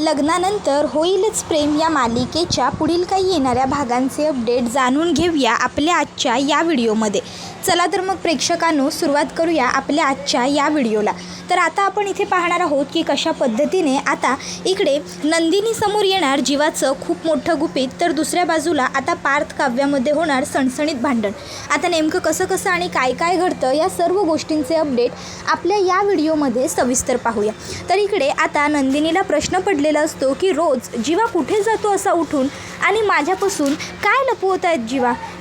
लग्नानंतर होईलच प्रेम या मालिकेच्या पुढील काही येणाऱ्या भागांचे अपडेट जाणून घेऊया आपल्या आजच्या या व्हिडिओमध्ये. चला तर मग प्रेक्षकांनो सुरुवात करूया आपल्या आजच्या या व्हिडिओला. तर आता आपण इथे पाहणार आहोत की कशा पद्धतीने आता इकडे नंदिनी समोर येणार जीवाचं खूप मोठं गुपित, तर दुसऱ्या बाजूला आता पार्थ काव्यामध्ये होणार सणसणीत भांडण. आता नेमकं कसं आणि काय काय घडतं या सर्व गोष्टींचे अपडेट आपल्या या व्हिडिओमध्ये सविस्तर पाहूया. तर इकडे आता नंदिनीला प्रश्न पडलेला असतो की रोज जीवा कुठे जातो असा उठून आणि माझ्यापासून काय लपवत आहेत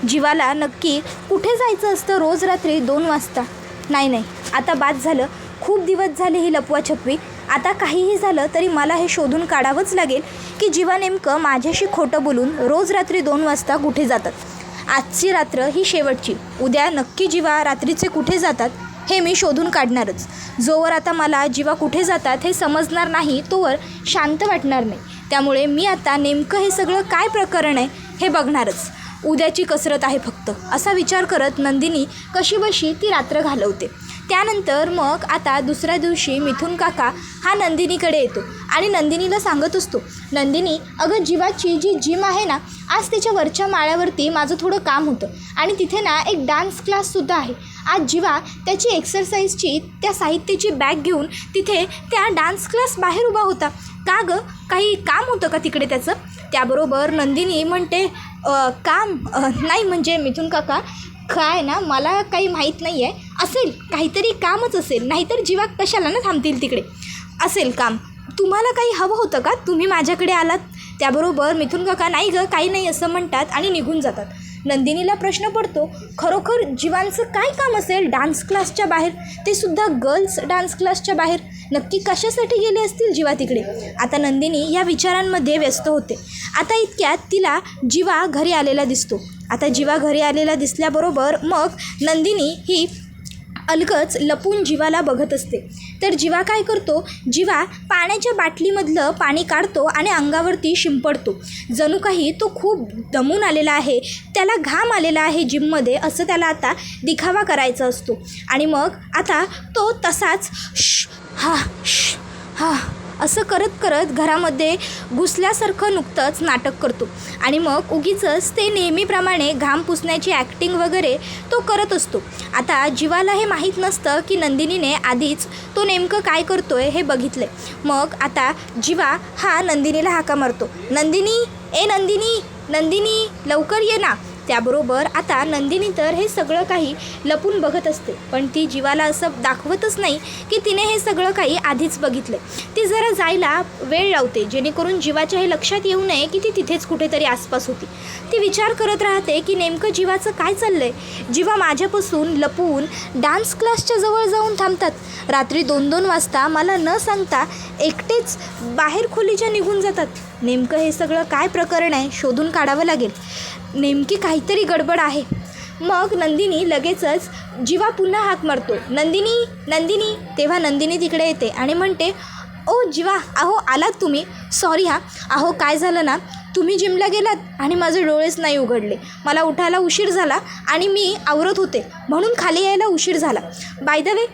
जीवाला नक्की कुठे जायचं असतं रोज रात्री 2 वाजता. नाही आता बाद झालं, खूप दिवस झाले ही लपवाछपवी. आता काहीही झालं तरी मला हे शोधून काढावंच लागेल की जीवा नेमकं माझ्याशी खोटं बोलून रोज रात्री 2 वाजता कुठे जातात. आजची रात्र ही शेवटची, उद्या नक्की जीवा रात्रीचे कुठे जातात हे मी शोधून काढणारच. जोवर आता मला जीवा कुठे जातात हे समजणार नाही तोवर शांत वाटणार नाही. त्यामुळे मी आता नेमकं हे सगळं काय प्रकरण आहे हे बघणारच. उद्याची कसरत आहे फक्त, असा विचार करत नंदिनी कशीबशी ती रात्र घालवते. त्यानंतर मग आता दुसऱ्या दिवशी मिथुन काका हा नंदिनीकडे येतो आणि नंदिनीला सांगत असतो, नंदिनी अगं जीवाची जी जिम आहे ना, आज त्याच्या वरच्या माळ्यावरती माझं थोडं काम होतं आणि तिथे ना एक डान्स क्लाससुद्धा आहे. आज जीवा त्याची एक्सरसाइजची त्या साहित्याची बॅग घेऊन तिथे त्या डान्स क्लास बाहेर उभा होता. का गं, काही काम होतं का तिकडे त्याचं? त्याबरोबर नंदिनी म्हणते काम नाही म्हणजे मिथुन काका काय ना, मला काही माहीत नाही आहे, असेल काहीतरी कामच असेल, नाहीतर जीवा कशाला ना थांबतील तिकडे, असेल काम. तुम्हाला काही हवं होतं का, तुम्ही माझ्याकडे आलात? त्याबरोबर मिथुन काका नाही गं काही नाही असं म्हणतात आणि निघून जातात. नंदिनीला प्रश्न पडतो, खरोखर जीवांचं काय काम असेल डान्स क्लासच्या बाहेर, ते सुद्धा गर्ल्स डान्स क्लासच्या बाहेर? नक्की कशासाठी गेले असतील जीवा तिकडे? आता नंदिनी या विचारांमध्ये व्यस्त होते. आता इतक्यात तिला जीवा घरी आलेला दिसतो. आता जीवा घरी आलेला दिसल्याबरोबर मग नंदिनी ही अलगच लपून जीवाला बघत असते. तर जीवा काय करतो, जीवा पाण्याच्या बाटलीमधलं पाणी काढतो आणि अंगावरती शिंपडतो. जणू काही तो खूप दमून आलेला आहे, त्याला घाम आलेला आहे जिममध्ये, असं त्याला आता दिखावा करायचा असतो. आणि मग आता तो तसाच हा असं करत घरामध्ये घुसल्यासारखं नुकतंच नाटक करतो. आणि मग उगीचच ते नेहमीप्रमाणे घाम पुसण्याची ॲक्टिंग वगैरे तो करत असतो. आता जीवाला हे माहीत नसतं की नंदिनीने आधीच तो नेमकं काय करतोय हे बघितलं. मग आता जीवा हा नंदिनीला हाका मारतो, नंदिनी नंदिनी लवकर ये ना. त्याबरोबर आता नंदिनी तर हे सगळं काही लपून बघत असते, पण ती जीवाला असं दाखवतच नाही की तिने हे सगळं काही आधीच बघितलं. ती जरा जायला वेळ लावते जेणेकरून जीवाच्या हे लक्षात येऊ नये की ती तिथेच कुठेतरी आसपास होती. ती विचार करत राहते की नेमकं जीवाचं काय चाललं आहे. जीवा माझ्यापासून लपून डान्स क्लासच्या जवळ जाऊन थांबतात. रात्री 2-2 वाजता मला न सांगता एकटेच बाहेर खोलीच्या निघून जातात. नेमकं हे सगळं काय प्रकरण आहे शोधून काढावं लागेल. नेमकी काहीतरी गडबड आहे. मग नंदिनी लगेचच जीवा पुन्हा हाक मारतो, नंदिनी. तेव्हा नंदिनी तिकडे येते आणि म्हणते, ओ जीवा, अहो आलात तुम्ही, सॉरी अहो काय झालं ना, तुम्ही जिमला गेलात आणि माझे डोळेच नाही उघडले, मला उठायला उशीर झाला आणि मी आवरत होते म्हणून खाली यायला उशीर झाला. बाय द वे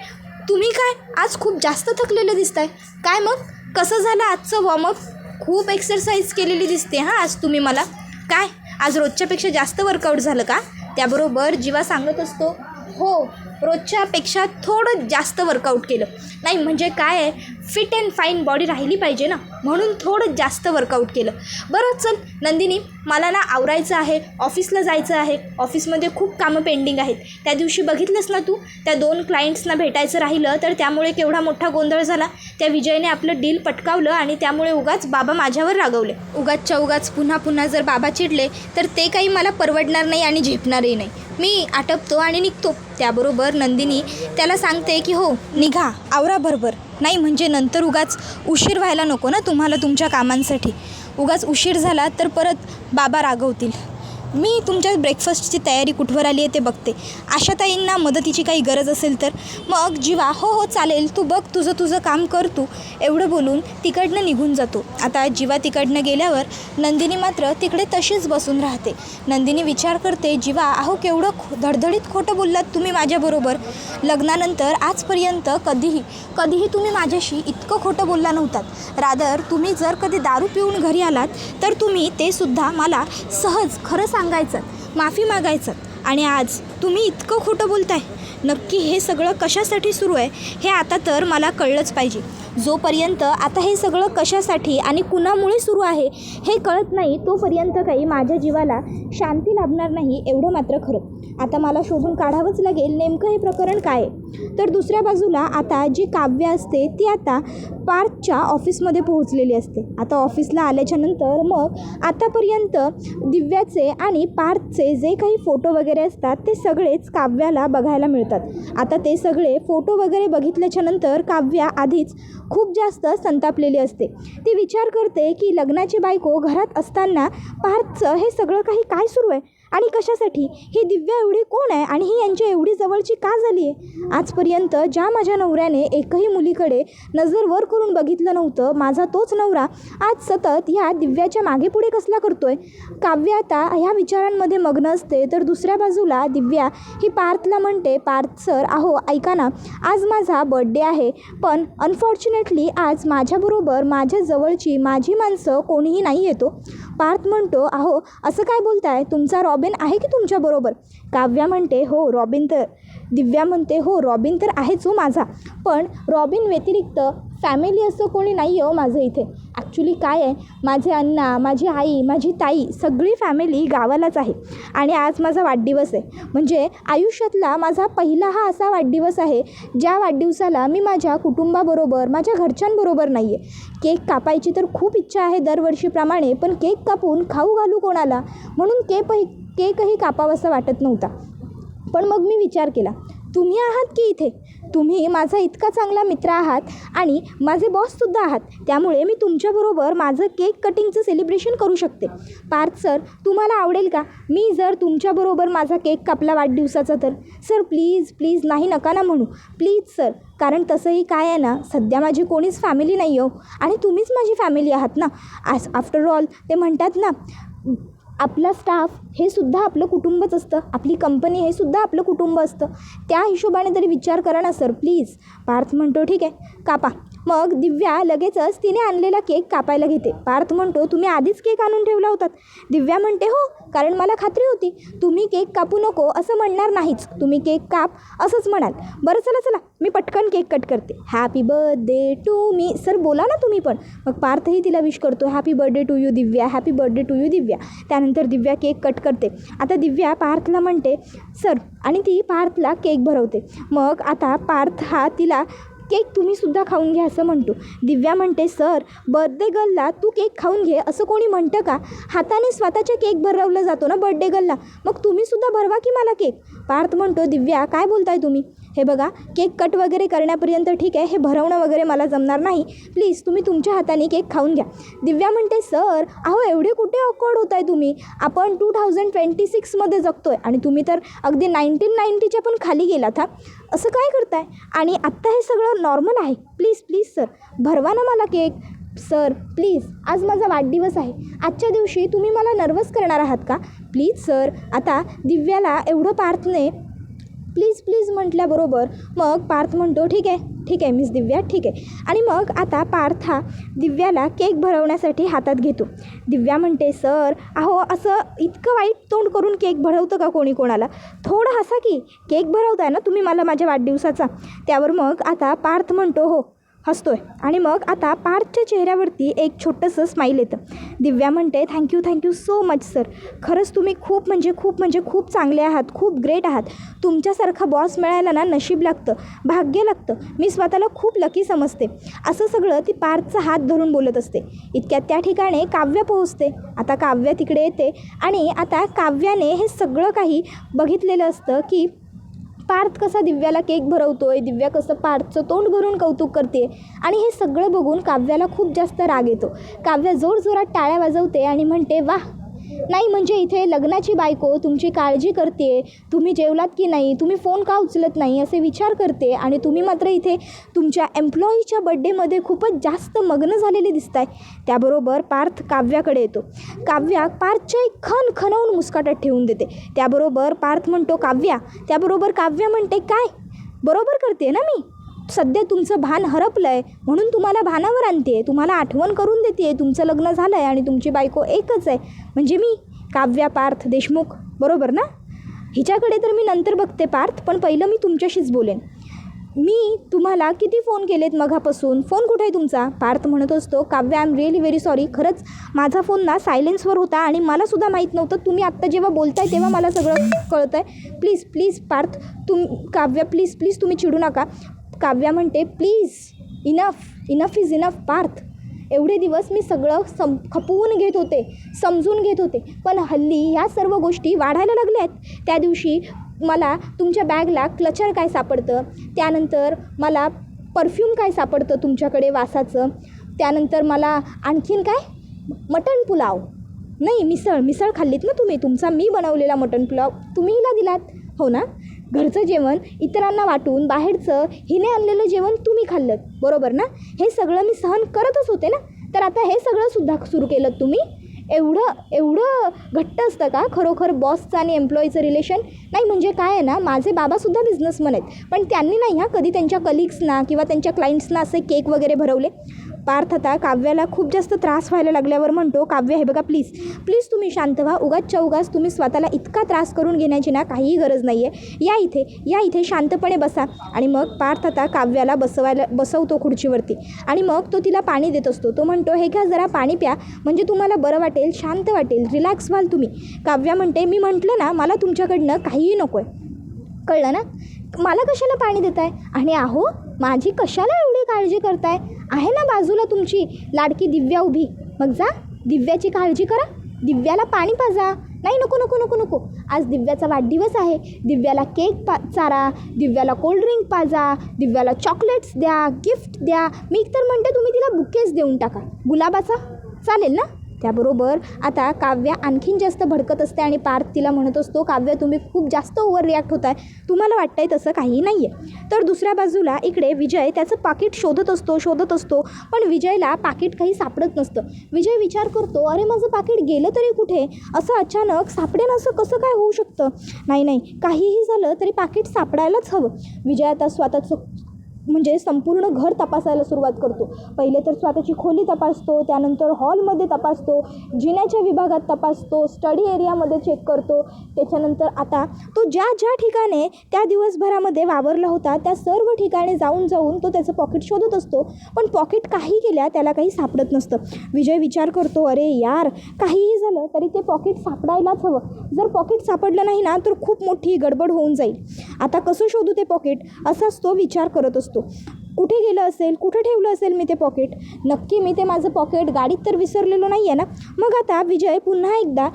तुम्ही काय आज खूप जास्त थकलेलं दिसताय. काय मग कसं झालं आजचं वॉर्मअप? खूप एक्सरसाइज केलेली दिसते आज तुम्ही मला. काय आज रोजच्यापेक्षा जास्त वर्कआउट झालं का? त्याबरोबर जीवा सांगत असतो, हो रोजच्यापेक्षा थोडं जास्त वर्कआउट केलं. नाही म्हणजे काय आहे, फिट अँड फाईन बॉडी राहिली पाहिजे ना, म्हणून थोडं जास्त वर्कआउट केलं. बरं चल नंदिनी, मला ना आवरायचं आहे, ऑफिसला जायचं आहे, ऑफिसमध्ये खूप कामं पेंडिंग आहेत. त्या दिवशी बघितलंस ना तू, त्या 2 क्लायंट्सना भेटायचं राहिलं तर त्यामुळे केवढा मोठा गोंधळ झाला. त्या विजयने आपलं डील पटकावलं आणि त्यामुळे उगाच बाबा माझ्यावर रागवले. उगाच पुन्हा जर बाबा चिडले तर ते काही मला परवडणार नाही आणि झेपणारही नाही. मी आटपतो आणि निघतो. त्याबरोबर नंदिनी त्याला सांगते की हो निघा, आवरा बरोबर, नाही म्हणजे नंतर उगाच उशीर व्हायला नको ना तुम्हाला तुमच्या कामांसाठी. उगाच उशीर झाला तर परत बाबा रागवतील. मी तुमच्या ब्रेकफास्टची तयारी कुठवर आली आहे ते बघते. आशाताईंना मदतीची काही गरज असेल तर. मग जीवा हो हो चालेल, तू बघ तुझं काम कर तू, एवढं बोलून तिकडनं निघून जातो. आता जीवा तिकडनं गेल्यावर नंदिनी मात्र तिकडे तशीच बसून राहते. नंदिनी विचार करते, जीवा अहो केवढं धडधडीत खोटं बोललात तुम्ही माझ्याबरोबर. लग्नानंतर आजपर्यंत कधीही तुम्ही माझ्याशी इतकं खोटं बोलला नव्हतात. रादर तुम्ही जर कधी दारू पिऊन घरी आलात तर तुम्ही ते सुद्धा मला सहज खरं सांगायचं, माफी मागायचं, आणि आज तुम्ही इतकं खोटं बोलताय. नक्की हे सगळं कशासाठी सुरू आहे हे आता तर मला कळलंच पाहिजे. जोपर्यंत आता हे सगळं कशासाठी आणि कुणामुळे सुरू आहे हे कळत नाही तोपर्यंत काही माझ्या जीवाला शांती लाभणार नाही, एवढं मात्र खरं. आता मला शोधून काढावंच लागेल नेमकं हे प्रकरण काय आहे. तर दुसऱ्या बाजूला आता जी काव्य असते ती आता पार्थच्या ऑफिसमध्ये पोहोचलेली असते. आता ऑफिसला आल्याच्यानंतर मग आतापर्यंत दिव्याचे आणि पार्थचे जे काही फोटो वगैरे असतात ते सगळेच काव्याला बघायला मिळतात. आता ते सगळे फोटो वगैरे बघितल्याच्यानंतर काव्या आधीच खूप जास्त संतापलेली असते. ती विचार करते की लग्नाची बायको घरात असताना पार्थचं हे सगळं काही काय सुरू आहे आणि कशासाठी. ही दिव्या एवढी कोण आहे आणि ही यांच्या एवढी जवळची का झाली आहे. आजपर्यंत ज्या माझ्या नवऱ्याने एकही मुलीकडे नजर वर करून बघितलं नव्हतं, माझा तोच नवरा आज सतत ह्या दिव्याच्या मागे पुढे कसला करतोय. काव्य आता ह्या विचारांमध्ये मग्न असते. तर दुसऱ्या बाजूला दिव्या ही पार्थला म्हणते, पार्थ सर अहो ऐका ना, आज माझा बर्थडे आहे पण अनफॉर्च्युनेटली आज माझ्याबरोबर माझ्या जवळची माझी माणसं कोणीही नाही येतो. पार्थ म्हणतो, अहो असं काय बोलताय, तुमचा रॉबिन आहे की तुमच्याबरोबर. काव्या म्हणते, हो रॉबिन तर. दिव्या म्हणते, हो रॉबिन तर आहेच हो माझा, पण रॉबिन व्यतिरिक्त फॅमिली असं कोणी नाही आहे हो माझं इथे. ॲक्च्युली काय आहे, माझे अण्णा, माझी आई, माझी ताई सगळी फॅमिली गावालाच आहे आणि आज माझा वाढदिवस आहे. म्हणजे आयुष्यातला माझा पहिला हा असा वाढदिवस आहे ज्या वाढदिवसाला मी माझ्या कुटुंबाबरोबर, माझ्या घरच्यांबरोबर नाही आहे. केक कापायची तर खूप इच्छा आहे दरवर्षीप्रमाणे, पण केक कापून खाऊ घालू कोणाला, म्हणून केकही कापावासा वाटत नव्हता. पण मग मी विचार केला, तुम्ही आहात की इथे, तुम्ही माझा इतका चांगला मित्र आहात आणि माझे बॉससुद्धा आहात, त्यामुळे मी तुमच्याबरोबर माझं केक कटिंगचं सेलिब्रेशन करू शकते. पार्थ सर तुम्हाला आवडेल का मी जर तुमच्याबरोबर माझा केक कापला वाढदिवसाचा तर. सर प्लीज प्लीज, नाही नका ना म्हणू प्लीज सर, कारण तसंही काय आहे ना, सध्या माझी कोणीच फॅमिली नाही हो आणि तुम्हीच माझी फॅमिली आहात ना. आफ्टर ऑल ते म्हणतात ना, आपला स्टाफ हे सुद्धा आपलं कुटुंबच असतं, आपली कंपनी हे सुद्धा आपलं कुटुंब असतं. त्या हिशोबाने तरी विचार करा ना सर प्लीज. पार्थ म्हणतो, ठीक आहे कापा. मग दिव्या लगेचच तिने आणलेला केक कापायला घेते. पार्थ म्हणतो, तुम्ही आधीच केक आणून ठेवला होतात. दिव्या म्हणते, हो, कारण मला खात्री होती तुम्ही केक कापू नको असं म्हणणार नाहीच, तुम्ही केक काप असंच म्हणाल. बरं चला मी पटकन केक कट करते. Happy birthday to me. Sir बोला ना तुम्ही पण. मग पार्थही तिला विश करतो, happy birthday to you Divya, happy birthday to you Divya. त्यानंतर दिव्या केक कट करते. आता दिव्या पार्थला म्हणते सर, आणि ती पार्थला केक भरवते. मग आता पार्थ हा तिला केक तुम्हीसुद्धा खाऊन घ्या असं म्हणतो. दिव्या म्हणते, सर बर्थडे गर्लला तू केक खाऊन घे असं कोणी म्हणतं का. हाताने स्वतःच्या केक भरवला जातो ना बर्थडे गर्लला, मग तुम्हीसुद्धा भरवा की मला केक. पार्थ म्हणतो, दिव्या काय बोलताय तुम्ही, हे बघा केक कट वगैरे करण्यापर्यंत ठीक आहे, हे भरवणं वगैरे मला जमणार नाही, प्लीज तुम्ही तुमच्या हाताने केक खाऊन घ्या. दिव्या म्हणते, सर अहो एवढे कुठे ऑकवर्ड होत आहे तुम्ही, आपण 2026मध्ये जगतोय आणि तुम्ही तर अगदी 1990च्या पण खाली गेलात. हा असं काय करताय, आणि आत्ता हे सगळं नॉर्मल आहे. प्लीज प्लीज सर भरवा ना मला केक. सर प्लीज, आज माझा वाढदिवस आहे, आजच्या दिवशी तुम्ही मला नर्वस करणार आहात का, प्लीज सर. आता दिव्याला एवढं पार्थने प्लीज प्लीज म्हटल्याबरोबर मग पार्थ म्हणतो, ठीक आहे मिस दिव्या, ठीक आहे. आणि मग आता पार्थ हा दिव्याला केक भरवण्यासाठी हातात घेतो. दिव्या म्हणते, सर अहो असं इतकं वाईट तोंड करून केक भरवतं का कोणी कोणाला, थोडं हसा की, केक भरवताय ना तुम्ही मला माझ्या वाढदिवसाचा. त्यावर मग आता पार्थ म्हणतो, हो हसतोय. आणि मग आता पार्थच्या चेहऱ्यावरती एक छोटंसं स्माईल येतं. दिव्या म्हणते, थँक्यू सो मच सर, खरंच तुम्ही खूप चांगले आहात, खूप ग्रेट आहात. तुमच्यासारखा बॉस मिळायला ना नशीब लागतं, भाग्य लागतं, मी स्वतःला खूप लकी समजते. असं सगळं ती पार्थचा हात धरून बोलत असते. इतक्यात त्या ठिकाणी काव्य पोहोचते. आता काव्य तिकडे येते आणि आता काव्याने हे सगळं काही बघितलेलं असतं की पार्थ कसा दिव्याला केक भरवतोय, दिव्या कसं पार्थचं तोंड भरून कौतुक करते, आणि हे सगळं बघून काव्याला खूप जास्त राग येतो. काव्या जोरजोरात टाळ्या वाजवते आणि म्हणते, वाह नाही म्हणजे इथे लग्नाची बायको तुमची काळजी करते, तुम्ही जेवलात की नाही, तुम्ही फोन का उचलत नाही असे विचार करते आणि तुम्ही मात्र इथे तुमच्या एम्प्लॉईच्या बड्डेमध्ये खूपच जास्त मग्न झालेले दिसताय. त्याबरोबर पार्थ काव्याकडे येतो. काव्या पार्थच्या एक खणखणवून मुस्काटात ठेवून देते. त्याबरोबर पार्थ म्हणतो काव्या. त्याबरोबर काव्या म्हणते काय बरोबर करते ना मी, सध्या तुमचं भान हरपलं आहे म्हणून तुम्हाला भानावर आणते, तुम्हाला आठवण करून देते तुमचं लग्न झालं आहे आणि तुमची बायको एकच आहे म्हणजे मी काव्या पार्थ देशमुख, बरोबर ना. हिच्याकडे तर मी नंतर बघते पार्थ, पण पहिलं मी तुमच्याशीच बोलेन. मी तुम्हाला किती फोन केलेत मघापासून, फोन कुठे आहे तुमचा. पार्थ म्हणत असतो Kavya I am really very sorry, खरंच माझा फोन ना सायलेन्सवर होता आणि मलासुद्धा माहीत नव्हतं. तुम्ही आत्ता जेव्हा बोलताय तेव्हा मला सगळं कळतं आहे. Please please Parth Kavya please please तुम्ही चिडू नका. काव्या म्हणते please enough is enough Parth. एवढे दिवस मी सगळं खपवून घेत होते, समजून घेत होते, पण हल्ली ह्या सर्व गोष्टी वाढायला लागल्या आहेत. त्या दिवशी मला तुमच्या बॅगला क्लचर काय सापडतं, त्यानंतर मला परफ्यूम काय सापडतं तुमच्याकडे वासाचं, त्यानंतर मला आणखीन काय मटण पुलाव, नाही मिसळ खाल्लीत ना तुम्ही, तुमचा मी बनवलेला मटण पुलाव तुम्ही हिला दिलात हो ना. घरचं जेवण इतरांना वाटून बाहेरचं हिने आणलेलं जेवण तुम्ही खाल्लं बरोबर ना. हे सगळं मी सहन करतच होते ना, तर आता हे सगळं सुद्धा सुरू केलं तुम्ही. एवढं घट्ट असतं का खरोखर बॉसचं आणि एम्प्लॉईचं रिलेशन. नाही म्हणजे काय आहे ना, माझे बाबासुद्धा बिझनेसमन आहेत, पण त्यांनी नाही कधी त्यांच्या कलिग्सना किंवा त्यांच्या क्लायंट्सना असे केक वगैरे भरवले. पार्थ आता काव्याला खूप जास्त त्रास व्हायला लागल्यावर म्हणतो काव्या हे बघा प्लीज प्लीज तुम्ही शांत व्हा, उगाच तुम्ही स्वतःला इतका त्रास करून घेण्याची ना काहीही गरज नाही आहे. या इथे शांतपणे बसा. आणि मग पार्थ आता काव्याला बसवतो खुर्चीवरती आणि मग तो तिला पाणी देत असतो. तो म्हणतो हे घ्या जरा पाणी प्या, म्हणजे तुम्हाला बरं वाटेल, शांत वाटेल, रिलॅक्स व्हाल तुम्ही. काव्या म्हणते मी म्हटलं ना मला तुमच्याकडनं काहीही नको आहे, कळलं ना. मला कशाला पाणी देताय आणि अहो माझी कशाला एवढी काळजी करताय, आहे ना बाजूला तुमची लाडकी दिव्या उभी, मग जा दिव्याची काळजी करा, दिव्याला पाणी पाजा. नाही नको नको नको नको, आज दिव्याचा वाढदिवस आहे, दिव्याला केक चारा, दिव्याला कोल्ड्रिंक पाजा, दिव्याला चॉकलेट्स द्या, गिफ्ट द्या. मी तर म्हणते तुम्ही तिला बुकेच देऊन टाका गुलाबाचा, चालेल ना. त्याबरोबर आता काव्या आणखीन जास्त भडकत असते आणि पार्थ तिला म्हणत असतो काव्या तुम्ही खूप जास्त ओव्हर रिॲक्ट होत आहे, तुम्हाला वाटतंय तसं काही नाही आहे. तर दुसऱ्या बाजूला इकडे विजय त्याचं पाकीट शोधत असतो पण विजयला पाकीट काही सापडत नसतं. विजय विचार करतो अरे माझं पाकीट गेलं तरी कुठे, असं अचानक सापडेन असं कसं काय होऊ शकतं. नाही काहीही झालं तरी पाकीट सापडायलाच हवं. विजय आता स्वतःचं म्हणजे संपूर्ण घर तपासायला सुरुवात करतो. पहिले तर स्वतःची खोली तपासतो, त्यानंतर हॉलमध्ये तपासतो, जिन्याच्या विभागात तपासतो, स्टडी एरियामध्ये चेक करतो. त्याच्यानंतर आता तो ज्या ठिकाणी त्या दिवसभरामध्ये वावरला होता त्या सर्व ठिकाणी जाऊन तो त्याचं पॉकेट शोधत असतो, पण पॉकेट काही केल्या त्याला काही सापडत नसतं. विजय विचार करतो अरे यार काहीही झालं तरी ते पॉकेट सापडायलाच हवं, जर पॉकेट सापडलं नाही ना तर खूप मोठी गडबड होऊन जाईल. आता कसं शोधू ते पॉकेट असाच तो विचार करत असतो. कुठे गेलं असेल, कुठे ठेवलं असेल मी ते पॉकेट, नक्की मी ते माझं पॉकेट गाडीत तर विसरलेलो नाही आहे ना. मग आता विजय पुन्हा एकदा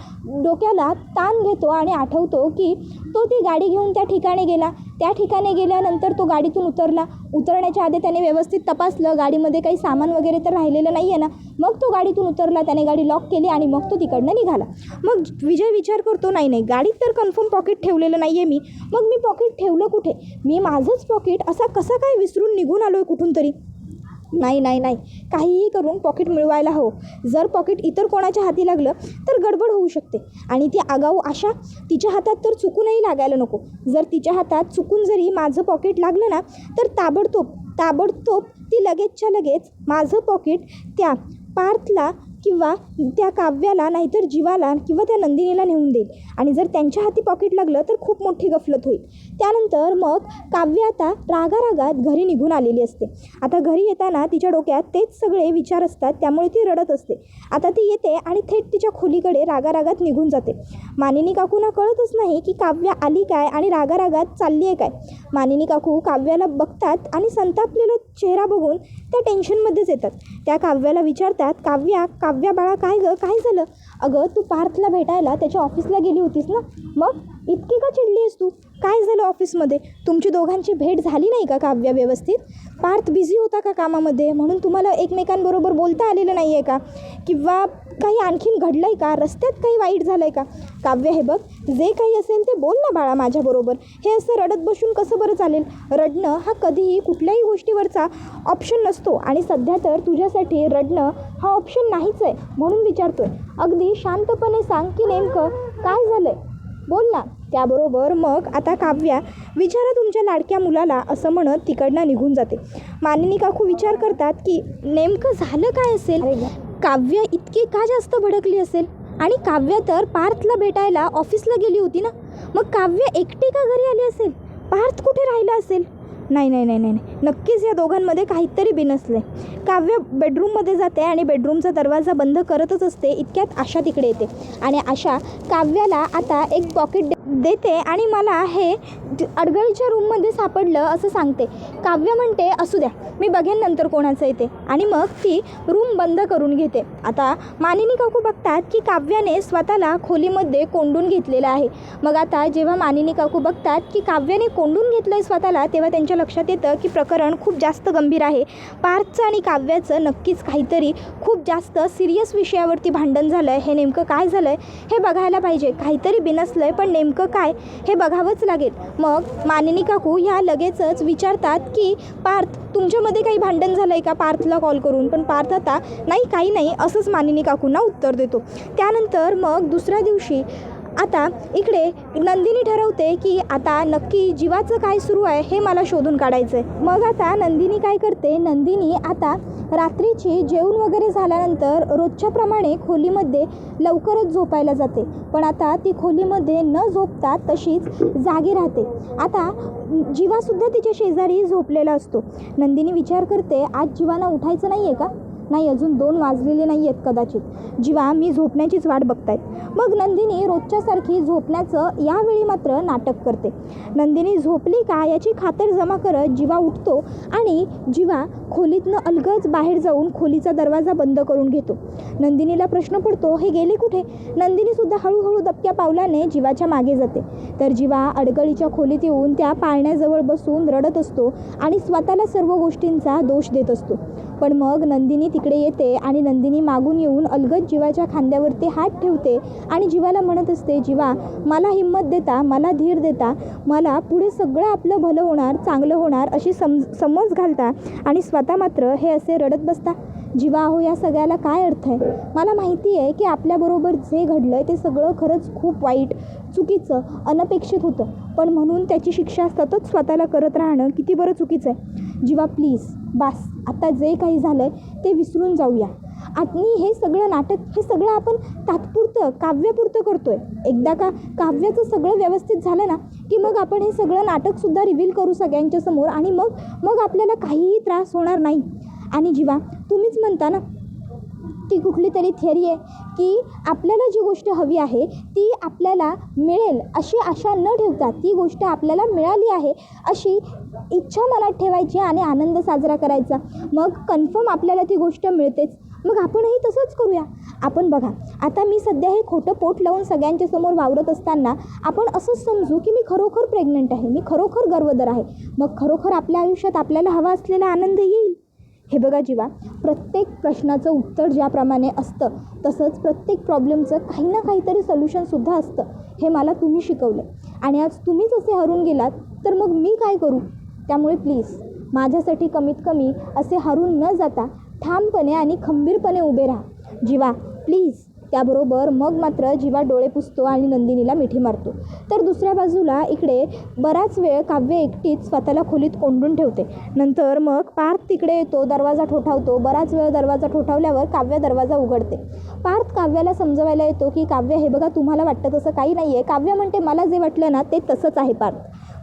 डोक्याला ताण घेतो आणि आठवतो की तो ती गाडी घेऊन त्या ठिकाणी गेला, त्या ठिकाणी गेल्यानंतर तो गाडीतून उतरण्याच्या आधी त्याने व्यवस्थित तपासलं गाडीमध्ये काही सामान वगैरे तर राहिलेलं नाही आहे ना. मग तो गाडीतून उतरला, त्याने गाडी लॉक केली आणि मग तो तिकडनं निघाला. मग विजय विचार करतो नाही गाडीत तर कन्फर्म पॉकेट ठेवलेलं नाही आहे मी, मग मी पॉकेट ठेवलं कुठे, मी माझंच पॉकेट असा कसं काय विसरून निघून आलो आहे कुठून तरी. नाही काहीही करून पॉकेट मिळवायला हवं. जर पॉकेट इतर कोणाच्या हाती लागलं तर गडबड होऊ शकते आणि ती आगाऊ आशा तिच्या हातात तर चुकूनही लागायला नको. जर तिच्या हातात चुकून जरी माझं पॉकेट लागलं ना तर ताबडतोब ती लगेचच्या लगेच माझं पॉकेट त्या पार्थला किंवा त्या काव्याला नाहीतर जीवाला किंवा त्या नंदिनीला नेऊन देईल आणि जर त्यांच्या हाती पॉकेट लागलं तर खूप मोठी गफलत होईल. त्यानंतर मग काव्य आता रागारागात घरी निघून आलेली असते. आता घरी येताना तिच्या डोक्यात तेच सगळे विचार असतात, त्यामुळे ती रडत असते. आता ती येते आणि थेट तिच्या खोलीकडे रागारागात निघून जाते. मानिनी काकूंना कळतच नाही की काव्या आली काय आणि रागारागात चालली आहे काय. मानिनी काकू काव्याला बघतात आणि संतापलेला चेहरा बघून त्या टेन्शनमध्येच येतात. त्या काव्याला विचारतात काव्या बाळा काय झालं. अगं तू पार्थला भेटायला त्याच्या ऑफिसला गेली होतीस ना, मग इतकी का चिडली आहेस तू? काय झालं ऑफिसमध्ये? तुमची दोघांची भेट झाली नाही का काव्या व्यवस्थित? पार्थ बिझी होता का कामामध्ये म्हणून तुम्हाला एकमेकांबरोबर बोलता आलेलं नाही आहे का? किंवा काही आणखीन घडलं आहे का? रस्त्यात काही वाईट झालं आहे का? काव्य, हे बघ, जे काही असेल ते बोल ना बाळा माझ्याबरोबर. हे असं रडत बसून कसं बरं चालेल? रडणं हा कधीही कुठल्याही गोष्टीवरचा ऑप्शन नसतो आणि सध्या तर तुझ्यासाठी रडणं हा ऑप्शन नाहीच आहे. म्हणून विचारतोय, अगदी शांतपणे सांग की नेमकं काय झालं आहे? बोल ना. त्याबरोबर मग आता काव्या, विचारा तुमच्या लाडक्या मुलाला, असं म्हणत तिकडनं निघून जाते. मानिनी काकू विचार करतात की नेमकं झालं काय असेल? काव्य इतकी का जास्त भडकली असेल? आणि काव्य तर पार्थला भेटायला ऑफिसला गेली होती ना, मग काव्य एकटी का घरी आली असेल? पार्थ कुठे राहिला असेल? नाही नाही नाही नाही नक्कीच या दोघांमध्ये काहीतरी बिनसलं आहे. काव्य बेडरूममध्ये जाते आणि बेडरूमचा दरवाजा बंद करतच असते. इतक्यात आशा तिकडे येते आणि आशा काव्याला आता एक पॉकेट देते आणि मला हे अडगळीच्या रूममध्ये सापडलं असं सांगते. काव्य म्हणते, असू द्या, मी बघेन नंतर कोणाचं येते, आणि मग ती रूम बंद करून घेते. आता मानिनी काकू बघतात की काव्याने स्वतःला खोलीमध्ये कोंडून घेतलेलं आहे. मग आता जेव्हा मानिनी काकू बघतात की काव्याने कोंडून घेतलं आहे स्वतःला, तेव्हा त्यांच्या लक्षात येतं की प्रकरण खूप जास्त गंभीर आहे. पार्थचं आणि काव्याचं नक्कीच काहीतरी खूप जास्त सिरियस विषयावरती भांडण झालं आहे. हे नेमकं काय झालं आहे हे बघायला पाहिजे. काहीतरी बिनसलं आहे, पण नेमकं काय हे बघावंच लागेल. मग मानिनी काकू ह्या लगेचच विचारतात की पार्थ, तुमच्यामध्ये काही भांडण झालं आहे का? पार्थला कॉल करून. पण पार्थ आता नाही, काही नाही असंच मानिनी काकूंना उत्तर देतो. त्यानंतर मग दुसऱ्या दिवशी आता इकडे नंदिनी ठरवते की आता नक्की जीवाचं काय सुरू आहे हे मला शोधून काढायचं आहे. मग आता नंदिनी काय करते? नंदिनी आता रात्रीची जेवण वगैरे झाल्यानंतर रोजच्याप्रमाणे खोलीमध्ये लवकरच झोपायला जाते. पण आता ती खोलीमध्ये न झोपता तशीच जागी राहते. आता जीवासुद्धा तिच्या शेजारी झोपलेला असतो. नंदिनी विचार करते, आज जीवाला उठायचं नाही आहे का? नाही, अजून 2 वाजलेले नाही आहेत कदाचित. जीवा, मी झोपण्याचीच वाट बघतायत. मग नंदिनी रोजच्यासारखी झोपण्याचं यावेळी मात्र नाटक करते. नंदिनी झोपली का याची खातर जमा करत जीवा उठतो आणि जीवा खोलीतनं अलगद बाहेर जाऊन खोलीचा दरवाजा बंद करून घेतो. नंदिनीला प्रश्न पडतो, हे गेले कुठे? नंदिनीसुद्धा हळूहळू दबक्या पावलाने जीवाच्या मागे जाते. तर जीवा अडगळीच्या खोलीत येऊन त्या पाळण्याजवळ बसून रडत असतो आणि स्वतःला सर्व गोष्टींचा दोष देत असतो. पण मग नंदिनी तिकडे येते आणि नंदिनी मागून येऊन अलगद जीवाच्या खांद्यावरती हात ठेवते आणि जीवाला म्हणत असते, जीवा, मला हिंमत देता, मला धीर देता, मला पुढे सगळं आपलं भलं होणार, चांगलं होणार अशी समज घालता आणि स्वतः मात्र हे असे रडत बसता. जीवा, हो, या सगळ्याला काय अर्थ आहे? मला माहिती आहे की आपल्याबरोबर जे घडलं ते सगळं खरंच खूप वाईट, चुकीचं, अनपेक्षित होतं, पण म्हणून त्याची शिक्षा सतत स्वतःला करत राहणं किती बरं चुकीचं आहे. जीवा, प्लीज, बास, आता जे काही झालं आहे ते विसरून जाऊया. आणि हे सगळं नाटक, हे सगळं आपण तात्पुरतं, काव्यापुरतं करतो आहे. एकदा का काव्याचं सगळं व्यवस्थित झालं ना की मग आपण हे सगळं नाटकसुद्धा रिव्हील करू सगळ्यांच्या समोर आणि मग आपल्याला काहीही त्रास होणार नाही. आणि जीवा, तुम्हीच म्हणता ना, ती कुठली तरी थिअरी आहे की आपल्याला जी गोष्ट हवी आहे ती आपल्याला मिळेल अशी आशा न ठेवता ती गोष्ट आपल्याला मिळाली आहे अशी इच्छा मनात ठेवायची आणि आनंद साजरा करायचा. मग कन्फर्म आपल्याला ती गोष्ट मिळतेच. मग आपणही तसंच करूया. आपण बघा, आता मी सध्या हे खोटं पोट लावून सगळ्यांच्या समोर वावरत असताना आपण असंच समजू की मी खरोखर प्रेग्नंट आहे, मी खरोखर गर्भवती आहे. मग खरोखर आपल्या आयुष्यात आपल्याला हवा असलेला आनंद येईल. हे बघा जीवा, प्रत्येक प्रश्नाचं उत्तर ज्याप्रमाणे असतं तसंच प्रत्येक प्रॉब्लेमचं काही ना काहीतरी सोल्युशनसुद्धा असतं. हे मला तुम्ही शिकवलं आणि आज तुम्हीच असे हरून गेलात तर मग मी काय करू? त्यामुळे प्लीज माझ्यासाठी कमीत कमी असे हरून न जाता ठामपणे आणि खंबीरपणे उभे राहा. जीवा, प्लीज. त्याबरोबर मग मात्र जीवा डोळे पुसतो आणि नंदिनीला मिठी मारतो. तर दुसऱ्या बाजूला इकडे बराच वेळ काव्य एकटीच स्वतःला खोलीत कोंडून ठेवते. नंतर मग पार्थ तिकडे येतो, दरवाजा ठोठावतो. बराच वेळ दरवाजा ठोठावल्यावर काव्य दरवाजा उघडते. पार्थ काव्याला समजवायला येतो की काव्य, हे बघा, तुम्हाला वाटतं तसं काही नाही आहे. काव्य म्हणते, मला जे वाटलं ना ते तसंच आहे पार्थ.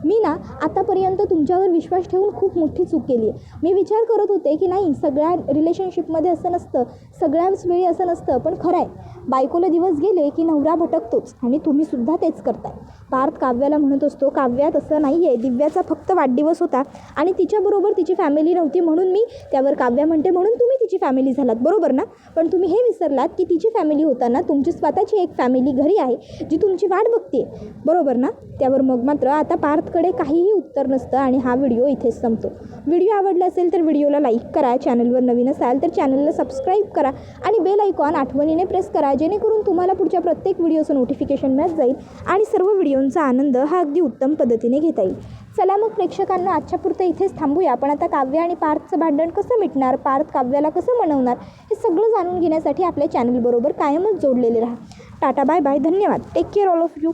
मी ना आतापर्यंत तुमच्यावर विश्वास ठेवून खूप मोठी चूक केली आहे. मी विचार करत होते की नाही, सगळ्या रिलेशनशिपमध्ये असं नसतं, सगळ्याच वेळी असं नसतं. पण खरं आहे, बायकोला दिवस गेले की नवरा भटकतोच आणि तुम्हीसुद्धा तेच करताय. पार्थ काव्याला म्हणत असतो, काव्या तसं नाही आहे, दिव्याचा फक्त वाढदिवस होता आणि तिच्याबरोबर तिची फॅमिली नव्हती म्हणून मी त्यावर काव्या म्हणते म्हणून तुम्ही तिची फॅमिली झालात, बरोबर ना? पण तुम्ही हे विसरलात की तिची फॅमिली होताना तुमची स्वतःची एक फॅमिली घरी आहे जी तुमची वाट बघते, बरोबर ना? त्यावर मग मात्र आता पार्थकडे काहीही उत्तर नसतं आणि हा व्हिडिओ इथेच संपतो. व्हिडिओ आवडला असेल तर व्हिडिओला लाईक करा, चॅनलवर नवीन असाल तर चॅनलला सबस्क्राईब करा आणि बेल आयकॉन आठवणीने प्रेस करा, जेणेकरून तुम्हाला पुढच्या प्रत्येक व्हिडिओचं नोटिफिकेशन मिळत जाईल आणि सर्व व्हिडिओंचा आनंद हा अगदी उत्तम पद्धतीने घेता येईल. चला मग प्रेक्षकांना आजच्या पुरतं इथेच थांबूया. पण आता काव्य आणि पार्थचं भांडण कसं मिटणार, पार्थ काव्याला कसं मनवणार, हे सगळं जाणून घेण्यासाठी आपल्या चॅनलबरोबर कायमच जोडलेले राहा. टाटा, बाय बाय, धन्यवाद. Take care all of you.